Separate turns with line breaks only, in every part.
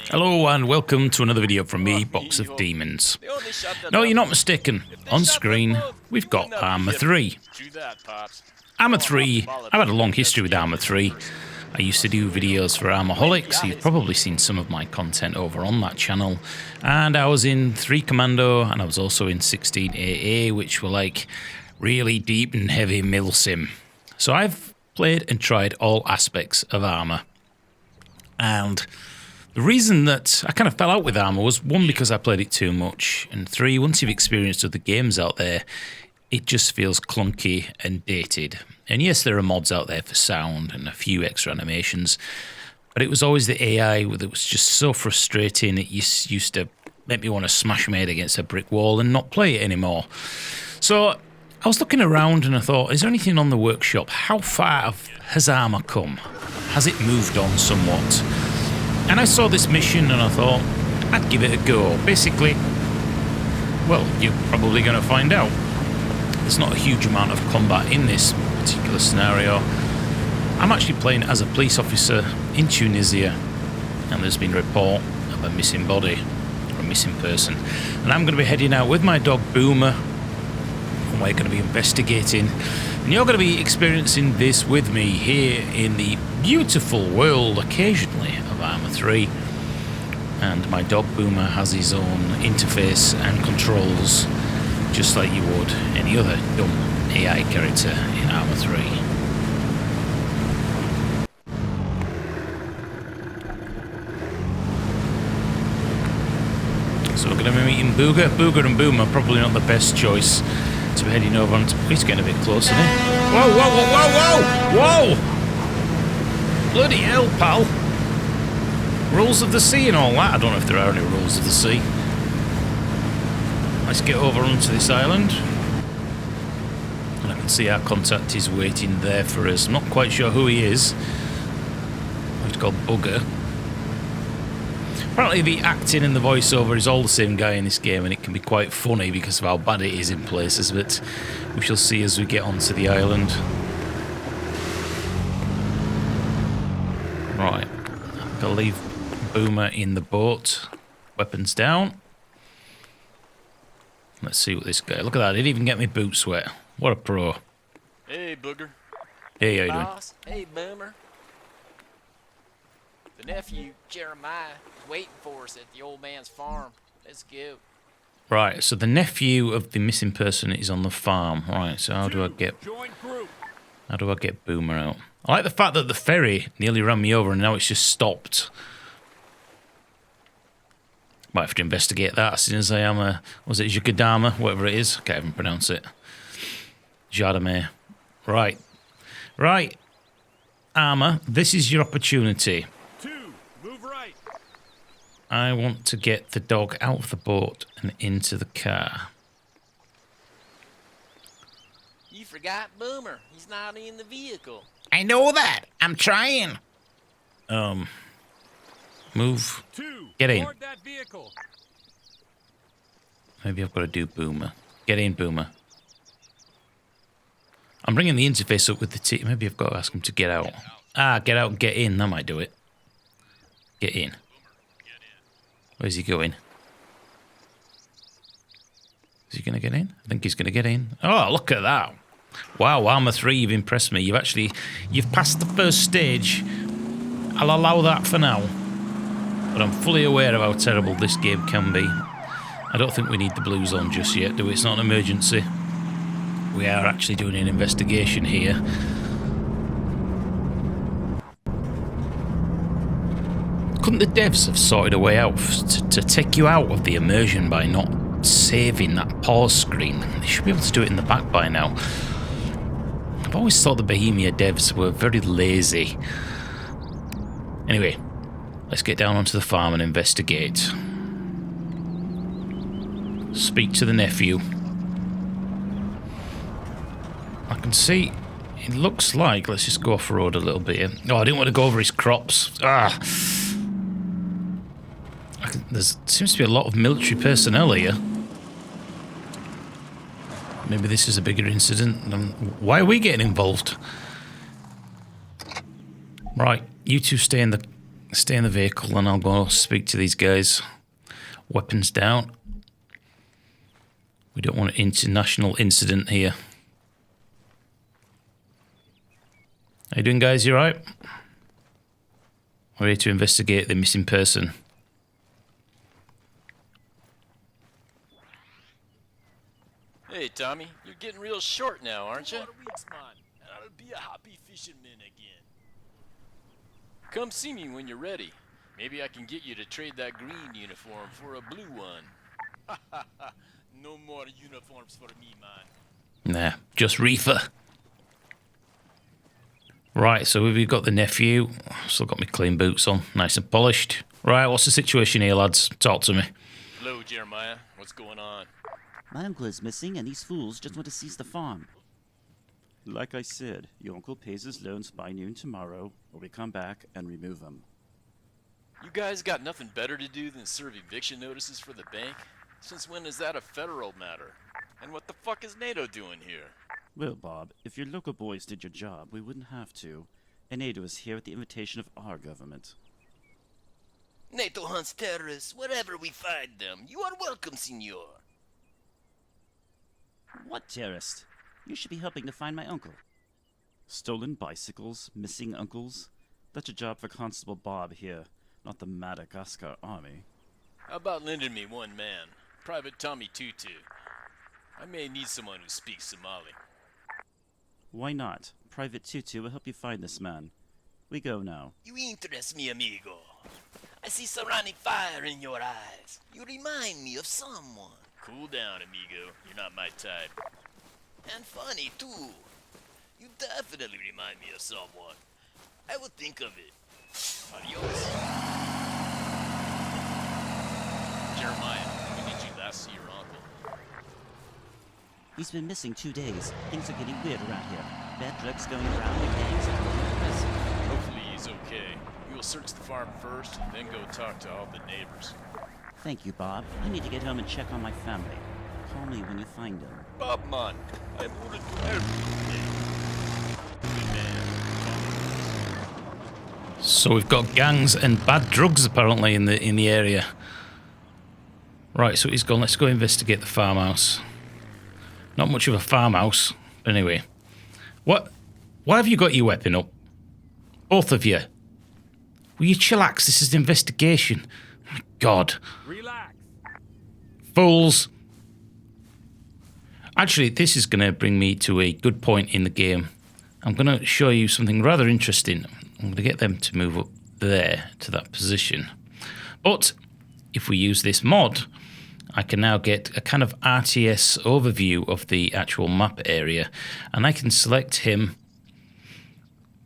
Hello and welcome to another video from me, Box of Demons. No, you're not mistaken. On screen, we've got Arma 3. Arma 3, I've had a long history with Arma 3. I used to do videos for Armaholics. You've probably seen some of my content over on that channel. And I was in 3 Commando and I was also in 16 AA, which were like really deep and heavy milsim. So I've played and tried all aspects of Arma. And the reason that I kind of fell out with Arma was, 1, because I played it too much, and 3, once you've experienced other games out there, it just feels clunky and dated. And yes, there are mods out there for sound and a few extra animations, but it was always the AI that was just so frustrating. It used to make me want to smash my head against a brick wall and not play it anymore. So I was looking around and I thought, is there anything on the workshop? How far has Arma come? Has it moved on somewhat? And I saw this mission and I thought, I'd give it a go. Basically, well, you're probably going to find out. There's not a huge amount of combat in this particular scenario. I'm actually playing as a police officer in Tunisia, and there's been a report of a missing body, or a missing person. And I'm going to be heading out with my dog Boomer, and we're going to be investigating. And you're going to be experiencing this with me here in the beautiful world, occasionally, of Arma 3. And my dog Boomer has his own interface and controls, just like you would any other dumb AI character in Arma 3. So we're going to be meeting Booger. Booger and Boomer probably not the best choice to be heading over on. He's getting a bit close, isn't he? Whoa, whoa, whoa, whoa, whoa! Whoa! Bloody hell, pal! Rules of the sea and all that. I don't know if there are any rules of the sea. Let's get over onto this island. And I can see our contact is waiting there for us. I'm not quite sure who he is. He's called Bugger. Apparently the acting and the voiceover is all the same guy in this game, and it can be quite funny because of how bad it is in places, but we shall see as we get onto the island. Right. I'll leave Boomer in the boat. Weapons down. Let's see what this guy... Look at that, he didn't even get me boots wet. What a pro.
Hey, Booger.
Hey, how you doing?
Boss. Hey, Boomer. The nephew, Jeremiah, is waiting for us at the old man's farm. Let's go.
Right, so the nephew of the missing person is on the farm. Right, so how do I get Boomer out? I like the fact that the ferry nearly ran me over and now it's just stopped. Might have to investigate that as soon as I am was it Jukadama, whatever it is? I can't even pronounce it. Jadame. Right. Right. Arma, this is your opportunity.
2, move right.
I want to get the dog out of the boat and into the car.
You forgot Boomer. He's not in the vehicle.
I know that. I'm trying. Move.
2,
Get in.
board that vehicle.
Maybe I've got to do Boomer. Get in, Boomer. I'm bringing the interface up with the T. Maybe I've got to ask him to get out. Ah, get out and get in. That might do it. Get in. Where's he going? Is he going to get in? I think he's going to get in. Oh, look at that. Wow, Arma 3, you've impressed me. You've passed the first stage. I'll allow that for now. But I'm fully aware of how terrible this game can be. I don't think we need the blue zone just yet, do we? It's not an emergency. We are actually doing an investigation here. Couldn't the devs have sorted a way out to take you out of the immersion by not saving that pause screen? They should be able to do it in the back by now. I've always thought the Bohemia devs were very lazy. Anyway, let's get down onto the farm and investigate. Speak to the nephew. I can see, it looks like, let's just go off-road a little bit here. Oh, I didn't want to go over his crops. Ah! There seems to be a lot of military personnel here. Maybe this is a bigger incident. Why are we getting involved? Right, you two stay in the Stay in the vehicle and I'll go speak to these guys. Weapons down. We don't want an international incident here. How you doing, guys? You alright? We're here to investigate the missing person.
Hey, Tommy, you're getting real short now, aren't you?
2 weeks, man, and I'll be a happy fisherman again.
Come see me when you're ready. Maybe I can get you to trade that green uniform for a blue one.
No more uniforms for me, man.
Nah, just reefer. Right, so we've got the nephew. Still got my clean boots on, nice and polished. Right, what's the situation here, lads? Talk to me.
Hello, Jeremiah. What's going on?
My uncle is missing, and these fools just want to seize the farm. Like I said, your uncle pays his loans by noon tomorrow, or we come back and remove them.
You guys got nothing better to do than serve eviction notices for the bank? Since when is that a federal matter? And what the fuck is NATO doing here?
Well, Bob, if your local boys did your job, we wouldn't have to. And NATO is here at the invitation of our government.
NATO hunts terrorists wherever we find them. You are welcome, senor.
What terrorist? You should be helping to find my uncle. Stolen bicycles, missing uncles. That's a job for Constable Bob here, not the Madagascar Army.
How about lending me one man? Private Tommy Tutu. I may need someone who speaks Somali.
Why not? Private Tutu will help you find this man. We go now.
You interest me, amigo. I see surrounding fire in your eyes. You remind me of someone. Cool down, amigo. You're not my type. And funny, too. You definitely remind me of someone. I will think of it. Adios. Jeremiah, when did you last see your uncle?
He's been missing 2 days. Things are getting weird around here. Bad drugs going around and gangs are going missing.
Hopefully he's okay. We will search the farm first, then go talk to all the neighbors.
Thank you, Bob. I need to get home and check on my family. Call me when you find him.
Bob, man, I'm willing to help you. Good man.
So we've got gangs and bad drugs apparently in the area. Right, so he's gone. Let's go investigate the farmhouse. Not much of a farmhouse, but anyway. What? Why have you got your weapon up? Both of you. Will you chillax? This is an investigation. Oh my God.
Relax.
Fools. Actually, this is going to bring me to a good point in the game. I'm going to show you something rather interesting. I'm going to get them to move up there to that position. But if we use this mod, I can now get a kind of RTS overview of the actual map area. And I can select him,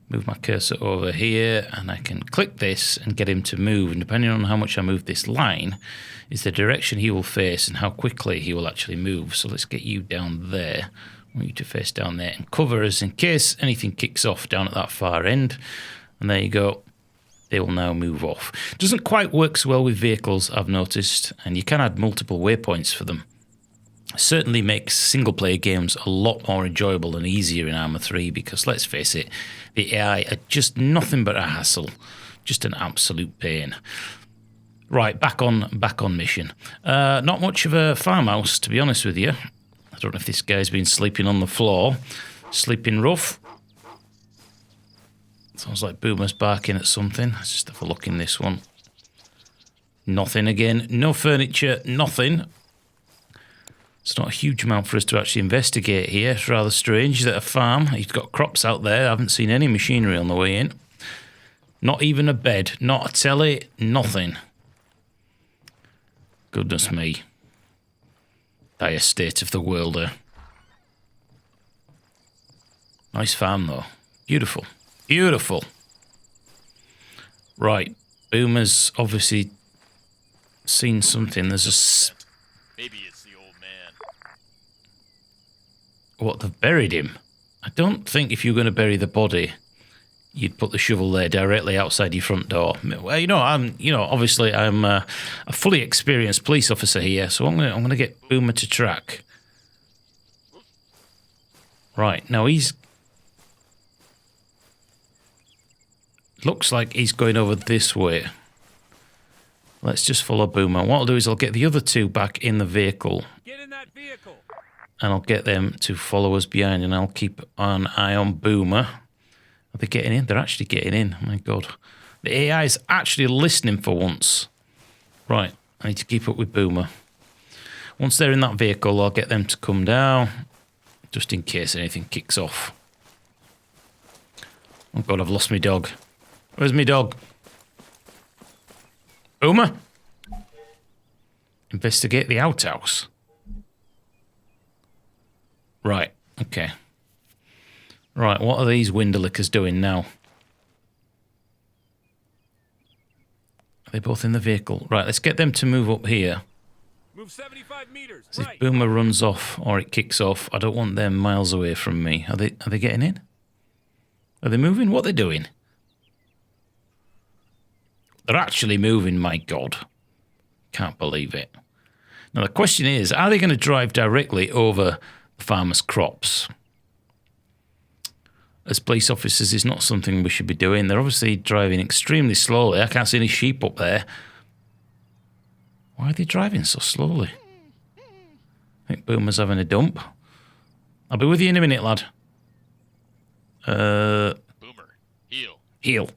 move my cursor over here, and I can click this and get him to move. And depending on how much I move this line, is the direction he will face and how quickly he will actually move. So let's get you down there. I want you to face down there and cover us in case anything kicks off down at that far end. And there you go. They will now move off. Doesn't quite work so well with vehicles, I've noticed, and you can add multiple waypoints for them. Certainly makes single-player games a lot more enjoyable and easier in Arma 3 because, let's face it, the AI are just nothing but a hassle. Just an absolute pain. Right, back on mission. Not much of a farmhouse, to be honest with you. I don't know if this guy's been sleeping on the floor. Sleeping rough. Sounds like Boomer's barking at something. Let's just have a look in this one. Nothing again. No furniture, nothing. It's not a huge amount for us to actually investigate here. It's rather strange that a farm, you've got crops out there. I haven't seen any machinery on the way in. Not even a bed, not a telly, nothing. Goodness me. Dire state of the world, eh? Nice farm, though. Beautiful. Beautiful. Right. Boomer's obviously seen something. There's a...
Maybe it's the old man.
What, they've buried him? I don't think if you're going to bury the body, you'd put the shovel there directly outside your front door. Well, obviously I'm a fully experienced police officer here, so I'm going to get Boomer to track. Right, now he's... Looks like he's going over this way. Let's just follow Boomer. What I'll do is I'll get the other two back in the vehicle.
Get in that vehicle.
And I'll get them to follow us behind, and I'll keep an eye on Boomer. Are they getting in? They're actually getting in. Oh my God. The AI is actually listening for once. Right, I need to keep up with Boomer. Once they're in that vehicle, I'll get them to come down, just in case anything kicks off. Oh God, I've lost my dog. Where's my dog? Boomer? Investigate the outhouse. Right, okay. Right, what are these window-lickers doing now? Are they both in the vehicle? Right, let's get them to move up here.
Move 75 meters.
So
Right.
if Boomer runs off or it kicks off, I don't want them miles away from me. Are they getting in? Are they moving? What are they doing? They're actually moving, my God. Can't believe it. Now the question is, are they going to drive directly over the farmers' crops? As police officers is not something we should be doing. They're obviously driving extremely slowly. I can't see any sheep up there. Why are they driving so slowly? I think Boomer's having a dump. I'll be with you in a minute, lad.
Boomer, heel.
Heel.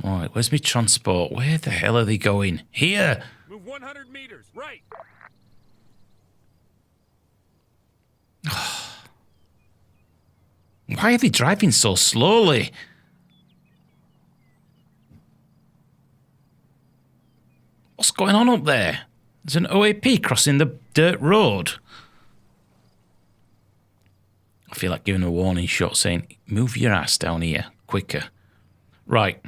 Alright, where's my transport? Where the hell are they going? Here!
Move 100 meters. Right.
Why are they driving so slowly? What's going on up there? There's an OAP crossing the dirt road. I feel like giving a warning shot saying, move your ass down here, quicker. Right.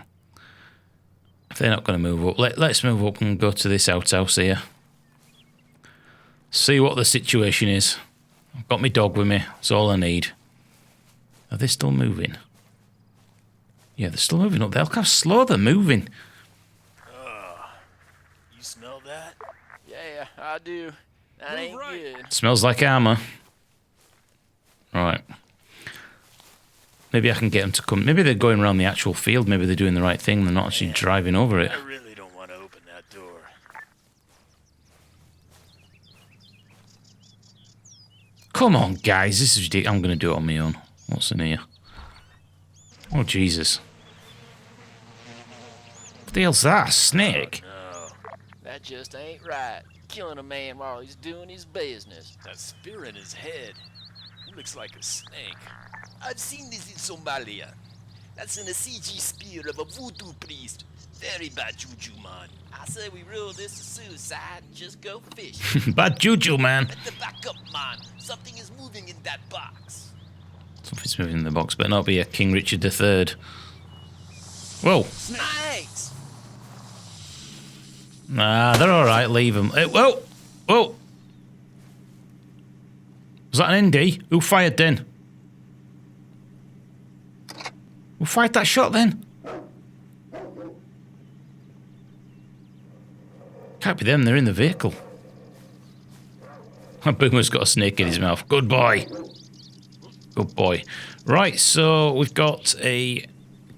If they're not going to move up, let's move up and go to this outhouse here. See what the situation is. I've got my dog with me. That's all I need. Are they still moving? Yeah, they're still moving up there. Look how slow they're moving.
You smell that?
Yeah, I do. That ain't
right.
good.
Smells like Arma. Right. Maybe I can get them to come. Maybe they're going around the actual field. Maybe they're doing the right thing. They're not actually driving over it.
I really don't want to open that door.
Come on, guys. This is ridiculous. I'm going to do it on my own. What's in here? Oh, Jesus. What the hell's that? A snake?
No,
That just ain't right. Killing a man while he's doing his business.
that spear in his head. He looks like a snake.
I've seen this in Somalia. That's an CG spear of a voodoo priest. Very bad juju, man.
I say we rule this a suicide and just go fishing.
Bad juju, man.
Better back up, man. Something is moving in that box.
Something's moving in the box. Better not be a King Richard III. Whoa.
Snakes!
Nah, they're alright. Leave them. Whoa. Whoa. Was that an ND? Who fired then? Who fired that shot then? Can't be them. They're in the vehicle. Boomer's got a snake in his mouth. Good boy. Good boy. Right, so we've got a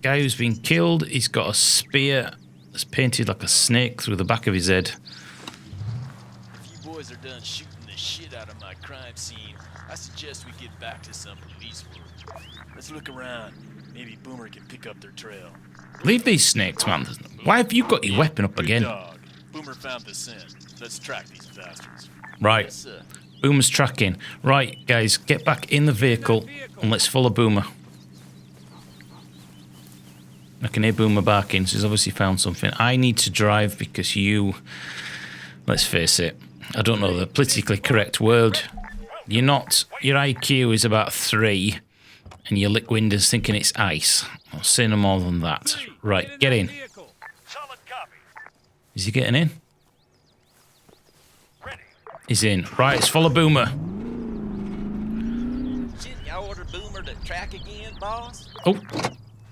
guy who's been killed. He's got a spear that's painted like a snake through the back of his head.
If you boys are done shooting the shit out of my crime scene, I suggest we get back to some police work. Let's look around. Maybe Boomer can pick up their trail.
Leave these snakes, man. Why have you got your weapon up
Good
again?
dog. Boomer found the scent. Let's track these bastards.
Right.
Yes, sir.
Boomer's tracking. Right, guys, get back in the vehicle and let's follow Boomer. I can hear Boomer barking, so he's obviously found something. I need to drive because you... Let's face it. I don't know the politically correct word. You're not... Your IQ is about 3 and your lick windows thinking it's ice. I'll say no more than that. Right, get in.
Solid copy.
Is he getting in?
Ready.
He's in. Right, let's follow Boomer.
Shouldn't y'all order Boomer to track again, boss?
Oh,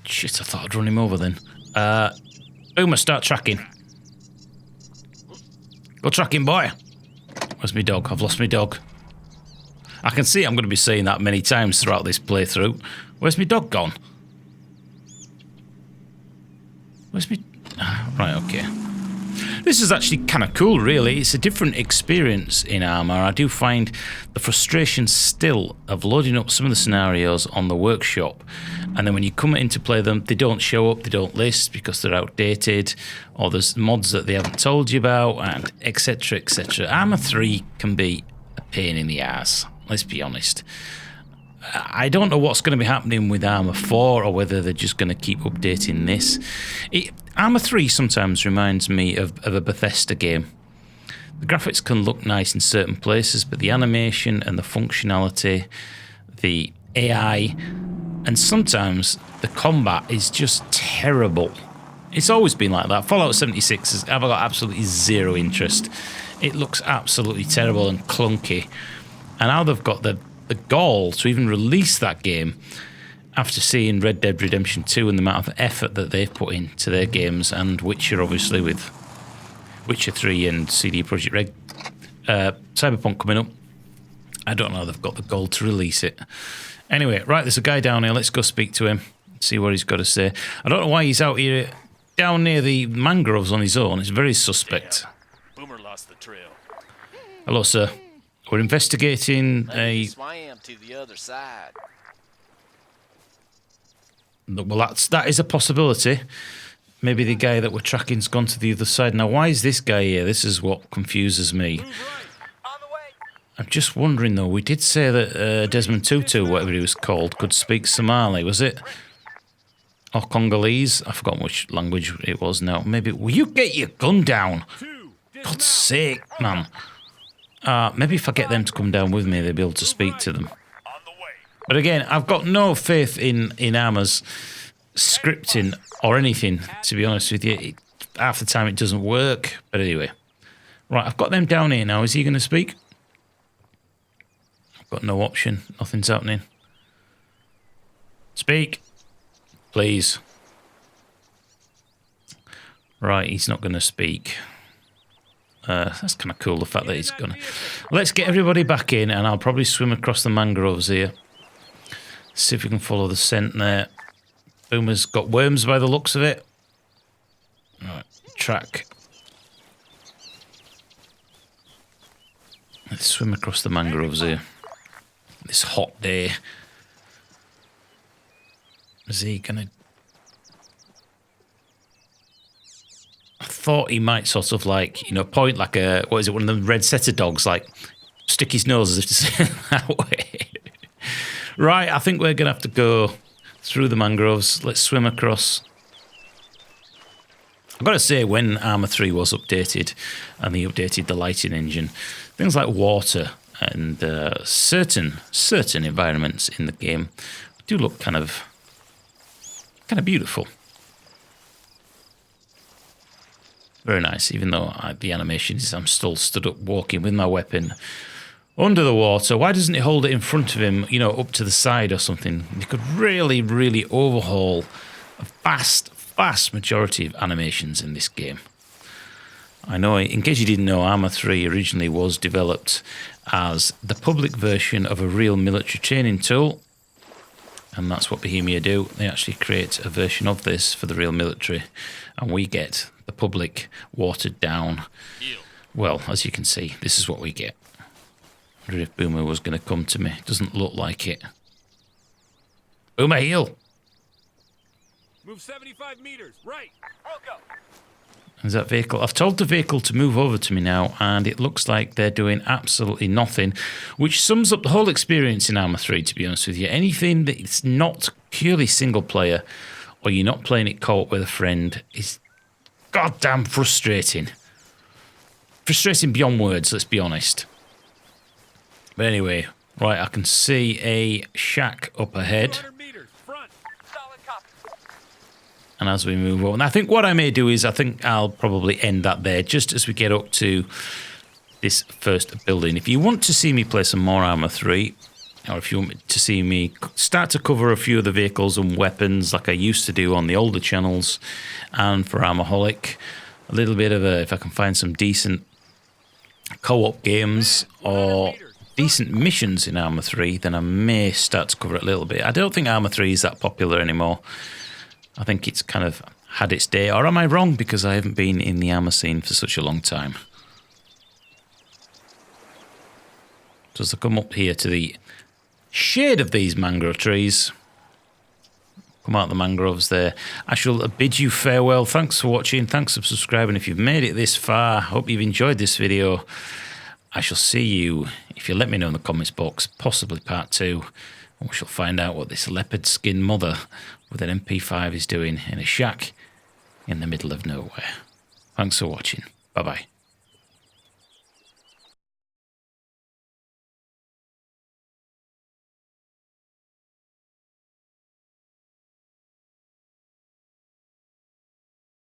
shit, I thought I'd run him over then. Boomer, start tracking. Go tracking, boy. Where's my dog? I've lost my dog. I can see I'm going to be saying that many times throughout this playthrough. Where's my dog gone? Where's me? Right, okay. This is actually kind of cool, really. It's a different experience in Arma. I do find the frustration still of loading up some of the scenarios on the workshop, and then when you come in to play them, they don't show up, they don't list because they're outdated, or there's mods that they haven't told you about, and etc, etc. Arma 3 can be a pain in the ass, let's be honest. I don't know what's going to be happening with Arma 4 or whether they're just going to keep updating this. Arma 3 sometimes reminds me of a Bethesda game. The graphics can look nice in certain places, but the animation and the functionality, the AI, and sometimes the combat is just terrible. It's always been like that. Fallout 76 I've got absolutely zero interest. It looks absolutely terrible and clunky. And now they've got the gall to even release that game after seeing Red Dead Redemption 2 and the amount of effort that they've put into their games, and Witcher, obviously, with Witcher 3 and CD Projekt Red. Cyberpunk coming up. I don't know, they've got the gall to release it. Anyway, right, there's a guy down here. Let's go speak to him, see what he's got to say. I don't know why he's out here down near the mangroves on his own. It's very suspect.
Boomer lost the trail.
Hello, sir. We're investigating
Maybe
a...
he swam to the other side.
Well, that is a possibility. Maybe the guy that we're tracking's gone to the other side. Now, why is this guy here? This is what confuses me. I'm just wondering, though. We did say that Desmond Tutu, whatever he was called, could speak Somali, was it? Or Congolese? I've forgotten which language it was now. Maybe... Will you get your gun down? God's sake, man. Maybe if I get them to come down with me, they'll be able to speak to them. But again, I've got no faith in Arma's scripting or anything, to be honest with you. Half the time it doesn't work. But anyway. Right, I've got them down here now. Is he going to speak? I've got no option. Nothing's happening. Speak. Please. Right, he's not going to speak. That's kind of cool, the fact that he's going to... Let's get everybody back in, and I'll probably swim across the mangroves here. See if we can follow the scent there. Boomer's got worms by the looks of it. Right, track. Let's swim across the mangroves here. This hot day. Is he gonna... I thought he might sort of like, you know, point like a... What is it, one of the red setter dogs, like stick his nose as if to say it that way. Right, I think we're going to have to go through the mangroves. Let's swim across. I've got to say, when Arma 3 was updated, and they updated the lighting engine, things like water and certain environments in the game do look kind of beautiful. Very nice, even though the animation is I'm still stood up walking with my weapon under the water. Why doesn't he hold it in front of him, you know, up to the side or something? You could really, really overhaul a vast majority of animations in this game. I know, in case you didn't know, Arma 3 originally was developed as the public version of a real military training tool. And that's what Bohemia do. They actually create a version of this for the real military. And we get the public watered down. Well, as you can see, this is what we get. I wonder if Boomer was going to come to me. Doesn't look like it. Boomer, heal.
Move 75 meters, right.
Is that vehicle? I've told the vehicle to move over to me now, and it looks like they're doing absolutely nothing, which sums up the whole experience in Arma 3, to be honest with you. Anything that's not purely single player, or you're not playing it co-op with a friend, is goddamn frustrating. Frustrating beyond words, let's be honest. But anyway, right, I can see a shack up ahead. And as we move on, I think what I may do is I think I'll probably end that there just as we get up to this first building. If you want to see me play some more Arma 3, or if you want to see me start to cover a few of the vehicles and weapons like I used to do on the older channels, and for Armaholic, a little bit of a, if I can find some decent co-op games or decent missions in Arma 3, then I may start to cover it a little bit. I don't think Arma 3 is that popular anymore. I think it's kind of had its day, or am I wrong because I haven't been in the Arma scene for such a long time? So as I come up here to the shade of these mangrove trees, come out the mangroves there, I shall bid you farewell. Thanks for watching. Thanks for subscribing. If you've made it this far, hope you've enjoyed this video. I shall see you, if you let me know in the comments box, possibly part 2, and we shall find out what this leopard skin mother with an MP5 is doing in a shack in the middle of nowhere. Thanks for watching. Bye-bye.